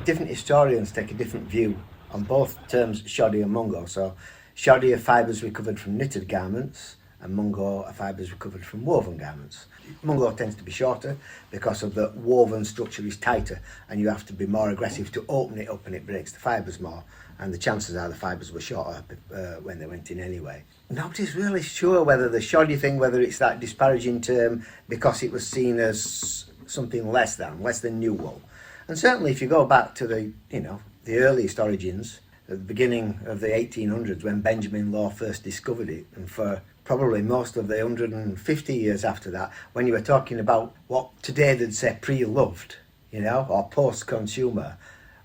different historians take a different view on both terms shoddy and mungo. So shoddy are fibres recovered from knitted garments, and mungo are fibres recovered from woven garments. Mungo tends to be shorter because of the woven structure is tighter, and you have to be more aggressive to open it up, and it breaks the fibres more, and the chances are the fibres were shorter when they went in anyway. Nobody's really sure whether the shoddy thing, whether it's that disparaging term because it was seen as something less than new wool. And certainly if you go back to the earliest origins, at the beginning of the 1800s when Benjamin Law first discovered it, and for probably most of the 150 years after that, when you were talking about what today they'd say pre-loved, or post-consumer,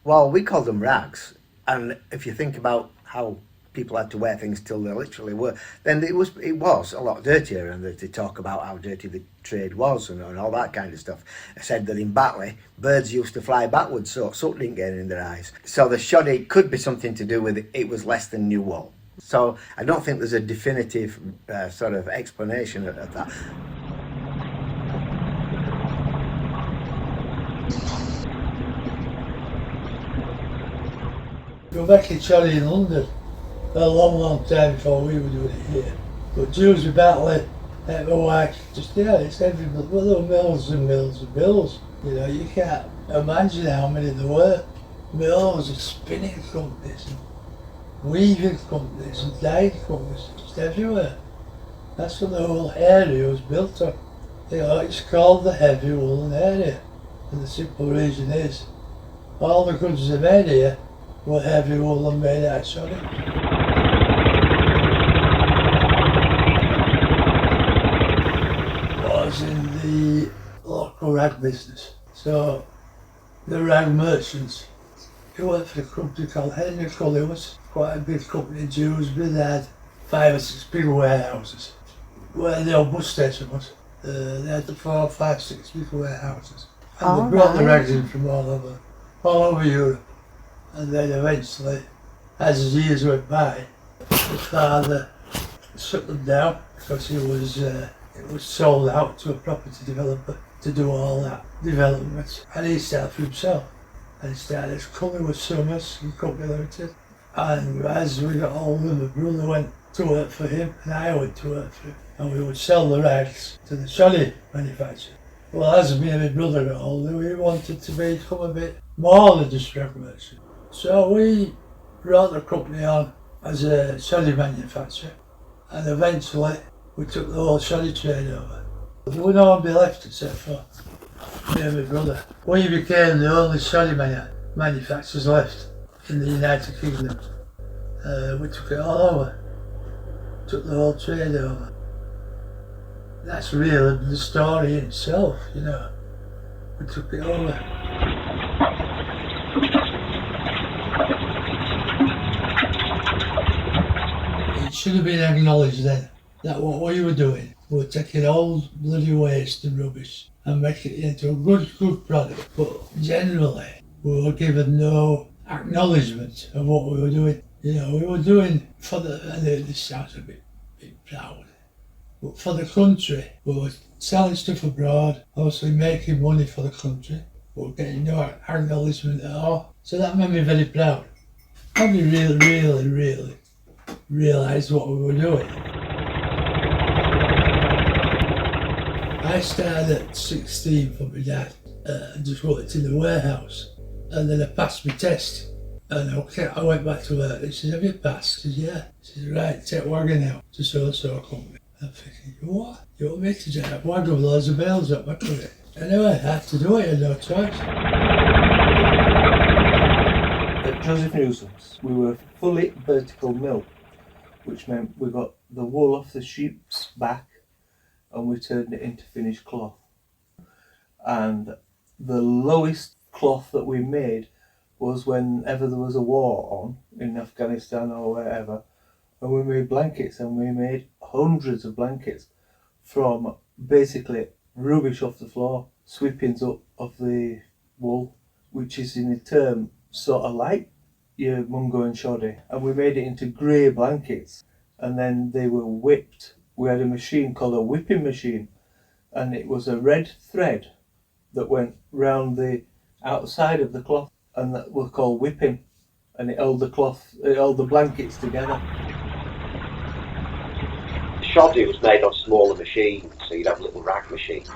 well, we call them rags. And if you think about how people had to wear things till they literally were, then it was a lot dirtier, and they talk about how dirty the trade was and all that kind of stuff. I said that in Batley, birds used to fly backwards so soot didn't get in their eyes. So the shoddy could be something to do with it was less than new wool. So I don't think there's a definitive sort of explanation of that. Go back in shoddy in London a long time before we were doing it here. But Dewsbury, Batley, it's every, well, there were mills and mills and mills. You can't imagine how many there were. Mills and spinning companies and weaving companies and dyeing companies, just everywhere. That's what the whole area was built on. It's called the heavy woolen area. And the simple reason is, all the goods they made here were heavy woolen made out of shoddy. Was in the local rag business. So the rag merchants, who worked for a company called Harriet Lawson, quite a big company in Dewsbury. They had 5 or 6 big warehouses where the old bus station was. They had the 4, 5, 6 big warehouses, and they brought the rags in from all over Europe. And then eventually, as the years went by, his father shut them down because it was sold out to a property developer to do all that development. And he started for himself. And he started his company with Summers and Company Limited. And as we got older, my brother went to work for him and I went to work for him. And we would sell the rags to the shoddy manufacturer. Well, as me and my brother got older, we wanted to become a bit more than just rag merchant. So we brought the company on as a shoddy manufacturer, and eventually we took the whole shoddy trade over. There was no one left except for me and my brother. We became the only shoddy manufacturers left in the United Kingdom. We took it all over, took the whole trade over. That's really the story in itself, We took it over. It should have been acknowledged then that what we were doing, we were taking old bloody waste and rubbish and making it into a good product. But generally, we were given no acknowledgement of what we were doing. We were doing for and this sounds a bit proud, but for the country. We were selling stuff abroad, obviously making money for the country, but we were getting no acknowledgement at all. So that made me very proud. I really realised what we were doing. I started at 16 for my dad and just worked in the warehouse, and then I passed my test and I went back to work. He says, "Have you passed?" I said, "Yeah." He says, "Right, take wagon out to so-and-so company." I'm thinking, "What? You want me to take wagon with loads of bales up my career?" Anyway, I had to do it, I had no choice. At Joseph Newsom's, we were a fully vertical mill, which meant we got the wool off the sheep's back and we turned it into finished cloth. And the lowest cloth that we made was whenever there was a war on in Afghanistan or wherever, and we made blankets, and we made hundreds of blankets from basically rubbish off the floor, sweepings up of the wool, which is in a term sort of like your mungo and shoddy, and we made it into grey blankets, and then they were whipped. We had a machine called a whipping machine, and it was a red thread that went round the outside of the cloth, and that were called whipping, and it held the blankets together. Shoddy was made on smaller machines, so you'd have little rag machines,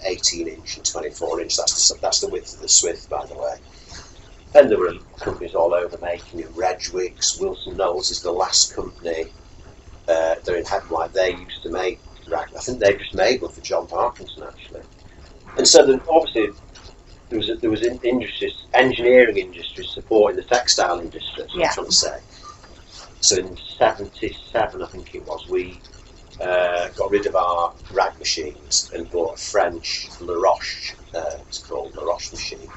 18 inch and 24 inch. That's the width of the Swift, by the way. And there were companies all over making it. Redgwick's, Wilson Knowles is the last company. They're in Headwhite. They used to make rag. I think they just made one for John Parkinson actually. And so obviously there was engineering industry supporting the textile industry. That's what I'm trying to say. So in '77, I think it was, we got rid of our rag machines and bought a French La Roche, it's called La Roche machine,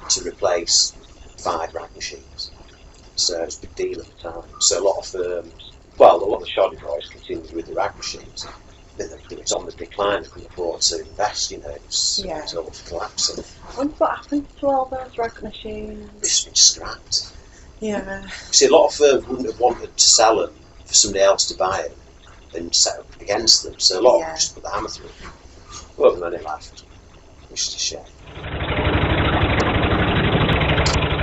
to replace 5 rag machines. So it was a big deal at the time. So a lot of firms, well, a lot of the shoddy boys continued with the rag machines. It's on the decline, they couldn't afford to invest, it was all collapsing. What happened to all those rag machines? It's been scrapped. Yeah. See, a lot of firms wouldn't have wanted to sell them for somebody else to buy them and set up against them. So a lot of them just put the hammer through them. Well, the money left, which is a shame.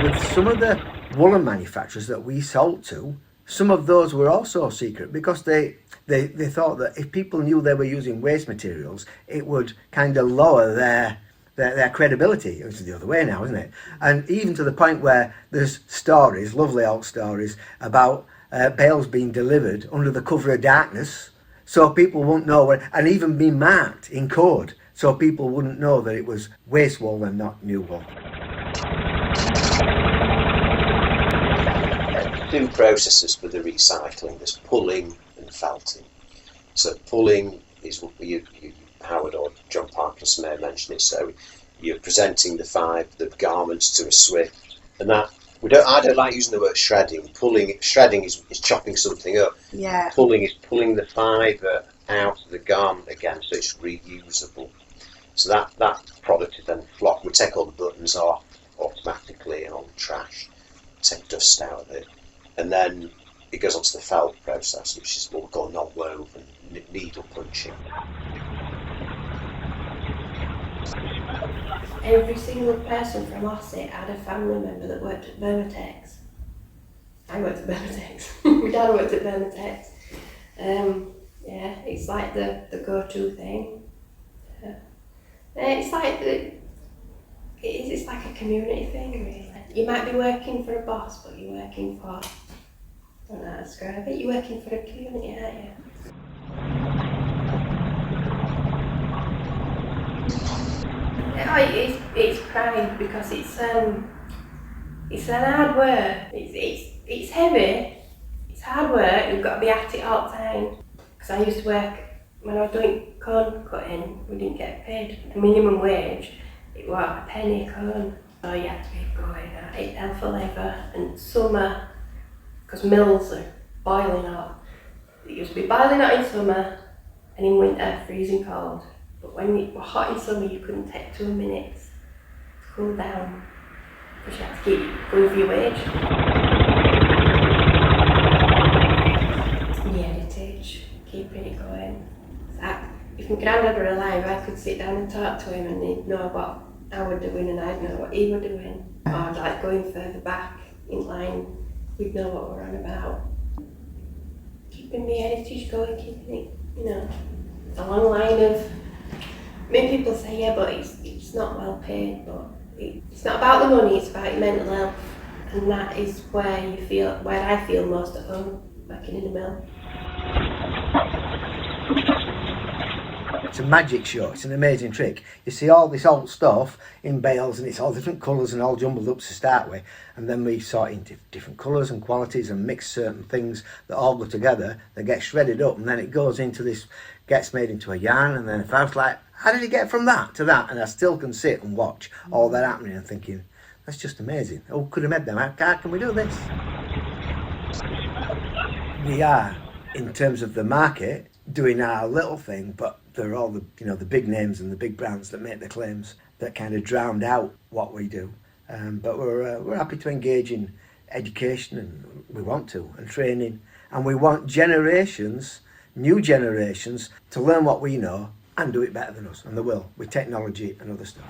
With some of the woolen manufacturers that we sold to, some of those were also secret because they thought that if people knew they were using waste materials, it would kind of lower their credibility. It's the other way now, isn't it? And even to the point where there's stories, lovely old stories, about bales being delivered under the cover of darkness, so people wouldn't know, and even being marked in code, so people wouldn't know that it was waste wool and not new wool. Two processes for the recycling. There's pulling and felting. So pulling is what Howard or John Parkinson may have mentioned it. So you're presenting the garments to a Swift, and that I don't like using the word shredding. Shredding is chopping something up. Yeah. Pulling is pulling the fibre out of the garment again, so it's reusable. So that product is then flocked. We take all the buttons off automatically and all the trash, take dust out of it, and then it goes on to the felt process, which is what we call non-woven needle punching. Every single person from Ossett had a family member that worked at Vermatex. I worked at Vermatex. My dad worked at Vermatex. It's like the go-to thing. It's like a community thing, really. You might be working for a boss, but you're working for, I don't know how to describe it, you're working for a community, aren't you? It's pride because it's an hard work. It's heavy. It's hard work. You've got to be at it all the time. Because I used to work when I was doing cone cutting. We didn't get paid a minimum wage. It was a penny a cone. So you had to be going at it hell for leather. And summer, because mills are boiling hot. It used to be boiling hot in summer, and in winter freezing cold. But when it was hot in summer, you couldn't take 2 minutes to cool down because you had to keep going for your wage. The heritage, keeping it going. If my granddad were alive, I could sit down and talk to him and he'd know what I was doing and I'd know what he was doing. Or like going further back in line, we'd know what we're on about. Keeping the heritage going, keeping it, it's a long line of. Many people say, yeah, but it's not well paid, but it's not about the money, it's about your mental health. And that is where I feel most at home, working in the mill. It's a magic show, it's an amazing trick. You see all this old stuff in bales and it's all different colours and all jumbled up to start with, and then we sort into different colours and qualities and mix certain things that all go together, they get shredded up, and then it goes into this, gets made into a yarn, and then if I was like, how did it get from that to that? And I still can sit and watch all that happening and thinking, that's just amazing. Who could have made them? How can we do this? We are, in terms of the market, doing our little thing, but there are all the the big names and the big brands that make the claims that kind of drowned out what we do. But we're happy to engage in education, and we want to, and training, and we want new generations, to learn what we know and do it better than us, and they will, with technology and other stuff.